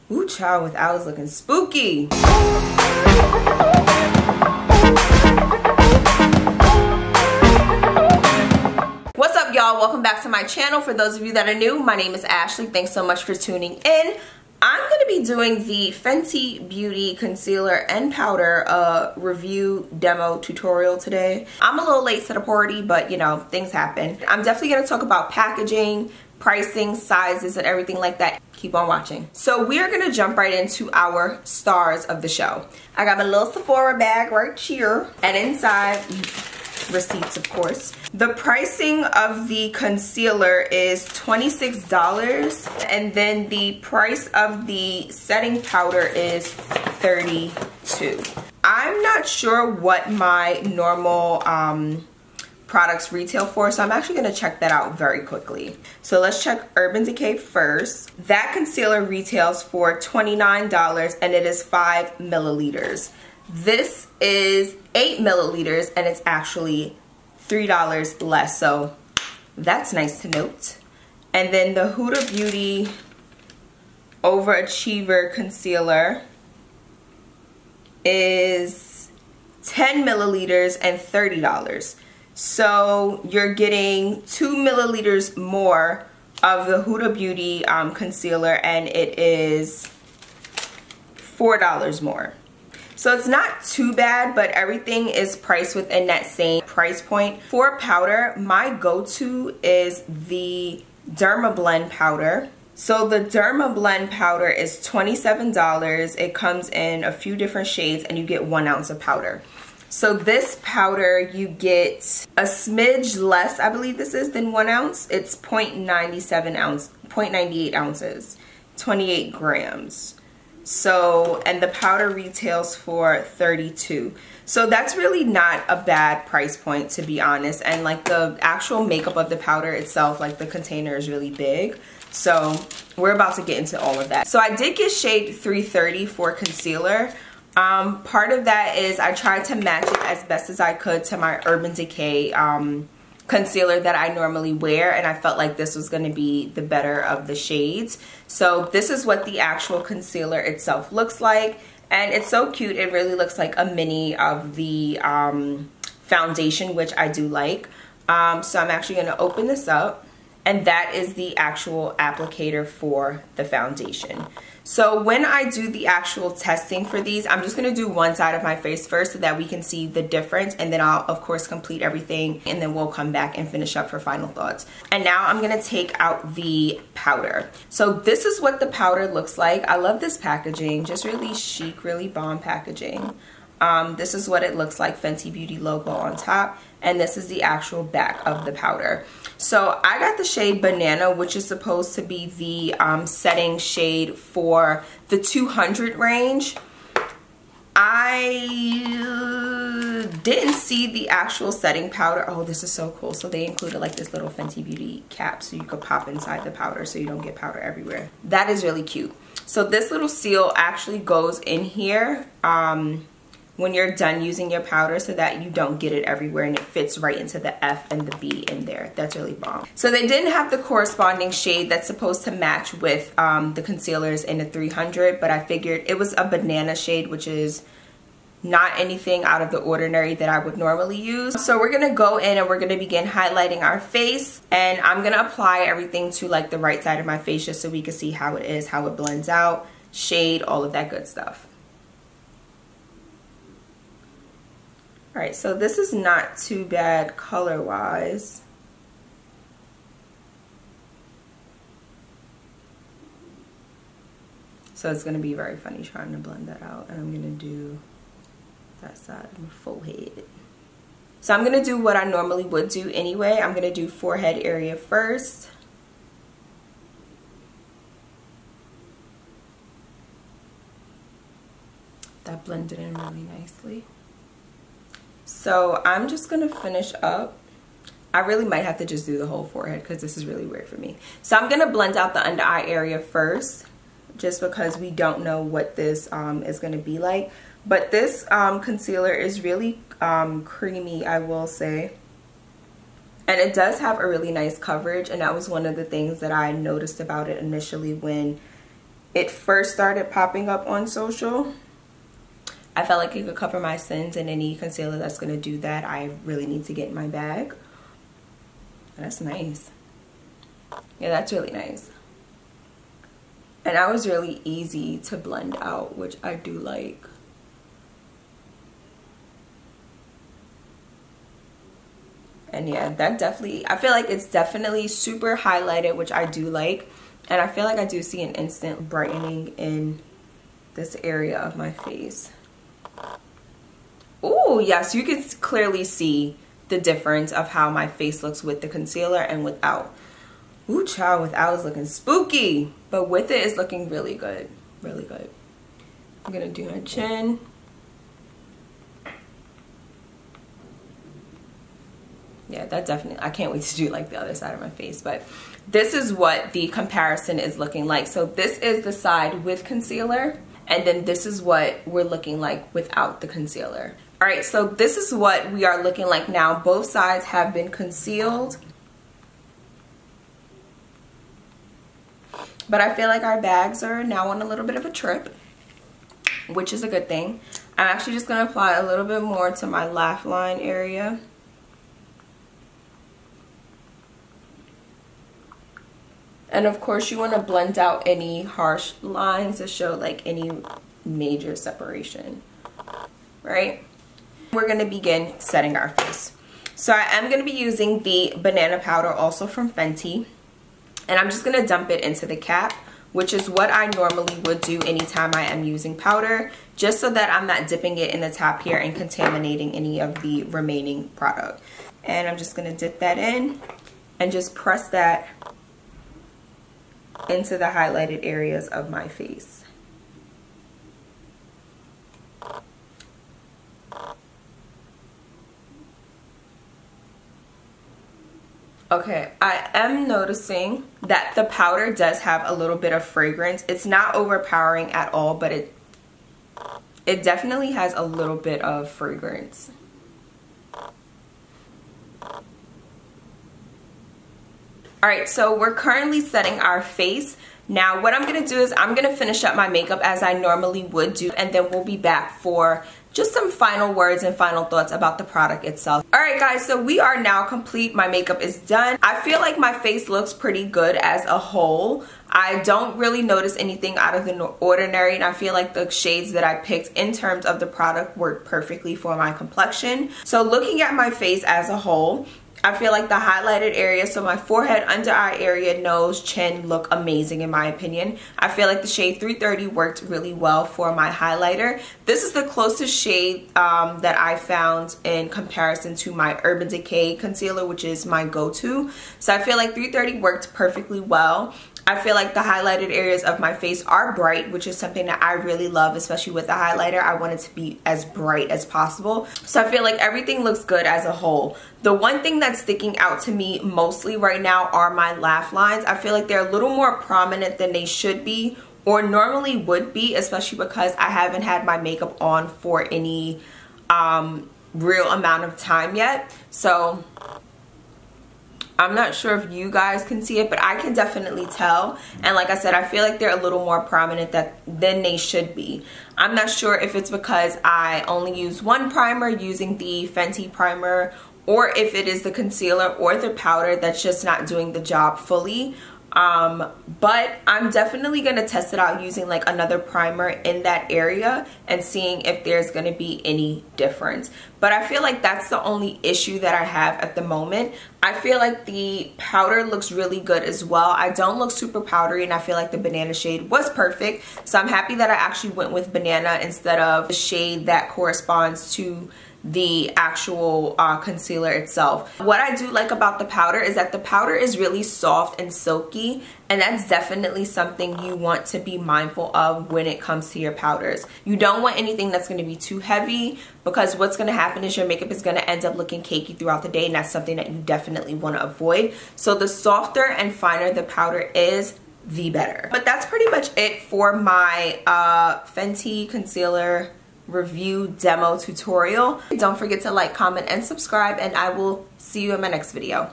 Ooh, child, with owls looking spooky. What's up, y'all? Welcome back to my channel. For those of you that are new, my name is Ashley. Thanks so much for tuning in. I'm going to be doing the Fenty Beauty Concealer and Powder review demo tutorial today. I'm a little late to the party, but you know, things happen. I'm definitely going to talk about packaging, pricing, sizes, and everything like that. Keep on watching. So we are going to jump right into our stars of the show. I got my little Sephora bag right here, and inside, receipts of course. The pricing of the concealer is $26, and then the price of the setting powder is $32. I'm not sure what my normal products retail for, so I'm actually going to check that out very quickly. So let's check Urban Decay first. That concealer retails for $29 and it is 5 milliliters. This is 8 milliliters and it's actually $3 less, so that's nice to note. And then the Huda Beauty Overachiever Concealer is 10 milliliters and $30. So you're getting 2 milliliters more of the Huda Beauty concealer, and it is $4 more. So it's not too bad, but everything is priced within that same price point. For powder, my go-to is the Derma Blend powder. So the Derma Blend powder is $27. It comes in a few different shades and you get 1 ounce of powder. So this powder, you get a smidge less, I believe this is, than 1 ounce. It's 0.98 ounces, 28 grams. So, and the powder retails for $32. So that's really not a bad price point, to be honest. And like the actual makeup of the powder itself, like the container is really big. So we're about to get into all of that. So I did get shade 330 for concealer. Part of that is I tried to match it as best as I could to my Urban Decay concealer that I normally wear, and I felt like this was going to be the better of the shades. So this is what the actual concealer itself looks like, and it's so cute. It really looks like a mini of the foundation, which I do like. So I'm actually going to open this up, and that is the actual applicator for the foundation. So when I do the actual testing for these, I'm just going to do one side of my face first so that we can see the difference, and then I'll of course complete everything, and then we'll come back and finish up for final thoughts. And now I'm going to take out the powder. So this is what the powder looks like. I love this packaging, just really chic, really bomb packaging. This is what it looks like, Fenty Beauty logo on top, and this is the actual back of the powder. So I got the shade Banana, which is supposed to be the setting shade for the 200 range. I didn't see the actual setting powder. Oh, this is so cool. So they included like this little Fenty Beauty cap so you could pop inside the powder so you don't get powder everywhere. That is really cute. So this little seal actually goes in here when you're done using your powder so that you don't get it everywhere, and it fits right into the F and the B in there. That's really bomb. So they didn't have the corresponding shade that's supposed to match with the concealers in the 300, but I figured it was a banana shade, which is not anything out of the ordinary that I would normally use. So we're gonna go in and we're gonna begin highlighting our face, and I'm gonna apply everything to like the right side of my face just so we can see how it is, how it blends out, shade, all of that good stuff. Alright, so this is not too bad color-wise. So it's going to be very funny trying to blend that out. And I'm going to do that side of my forehead. So I'm going to do what I normally would do anyway. I'm going to do forehead area first. That blended in really nicely. So I'm just going to finish up. I really might have to just do the whole forehead because this is really weird for me. So I'm going to blend out the under eye area first, just because we don't know what this is going to be like. But this concealer is really creamy, I will say. And it does have a really nice coverage, and that was one of the things that I noticed about it initially when it first started popping up on social. I felt like it could cover my sins, and any concealer that's going to do that, I really need to get in my bag. That's nice. Yeah, that's really nice. And that was really easy to blend out, which I do like. And yeah, that definitely, I feel like it's definitely super highlighted, which I do like. And I feel like I do see an instant brightening in this area of my face. Oh, yes, you can clearly see the difference of how my face looks with the concealer and without. Ooh, child, without is looking spooky, but with it is looking really good, really good. I'm gonna do my chin. Yeah, that definitely, I can't wait to do like the other side of my face, but this is what the comparison is looking like. So this is the side with concealer, and then this is what we're looking like without the concealer. All right, so this is what we are looking like now. Both sides have been concealed. But I feel like our bags are now on a little bit of a trip, which is a good thing. I'm actually just going to apply a little bit more to my laugh line area. And of course you want to blend out any harsh lines to show like any major separation, right? We're going to begin setting our face. So I am going to be using the banana powder, also from Fenty. And I'm just going to dump it into the cap, which is what I normally would do anytime I am using powder, just so that I'm not dipping it in the top here and contaminating any of the remaining product. And I'm just going to dip that in and just press that into the highlighted areas of my face. Okay, I am noticing that the powder does have a little bit of fragrance. It's not overpowering at all, but it definitely has a little bit of fragrance. Alright, so we're currently setting our face. Now what I'm going to do is I'm going to finish up my makeup as I normally would do, and then we'll be back for just some final words and final thoughts about the product itself. Alright guys, so we are now complete. My makeup is done. I feel like my face looks pretty good as a whole. I don't really notice anything out of the ordinary, and I feel like the shades that I picked in terms of the product work perfectly for my complexion. So looking at my face as a whole, I feel like the highlighted area, so my forehead, under eye area, nose, chin look amazing in my opinion. I feel like the shade 330 worked really well for my highlighter. This is the closest shade that I found in comparison to my Urban Decay concealer, which is my go-to. So I feel like 330 worked perfectly well. I feel like the highlighted areas of my face are bright, which is something that I really love, especially with the highlighter. I want it to be as bright as possible. So I feel like everything looks good as a whole. The one thing that's sticking out to me mostly right now are my laugh lines. I feel like they're a little more prominent than they should be, or normally would be, especially because I haven't had my makeup on for any real amount of time yet. So I'm not sure if you guys can see it, but I can definitely tell. And like I said, I feel like they're a little more prominent than they should be. I'm not sure if it's because I only use one primer using the Fenty primer, or if it is the concealer or the powder that's just not doing the job fully. But I'm definitely going to test it out using like another primer in that area and seeing if there's going to be any difference. But I feel like that's the only issue that I have at the moment. I feel like the powder looks really good as well. I don't look super powdery, and I feel like the banana shade was perfect. So I'm happy that I actually went with banana instead of the shade that corresponds to the actual concealer itself. What I do like about the powder is that the powder is really soft and silky, and that's definitely something you want to be mindful of when it comes to your powders. You don't want anything that's going to be too heavy, because what's going to happen is your makeup is going to end up looking cakey throughout the day, and that's something that you definitely want to avoid. So the softer and finer the powder is, the better. But that's pretty much it for my Fenty concealer review demo tutorial. Don't forget to like, comment, and subscribe, and I will see you in my next video.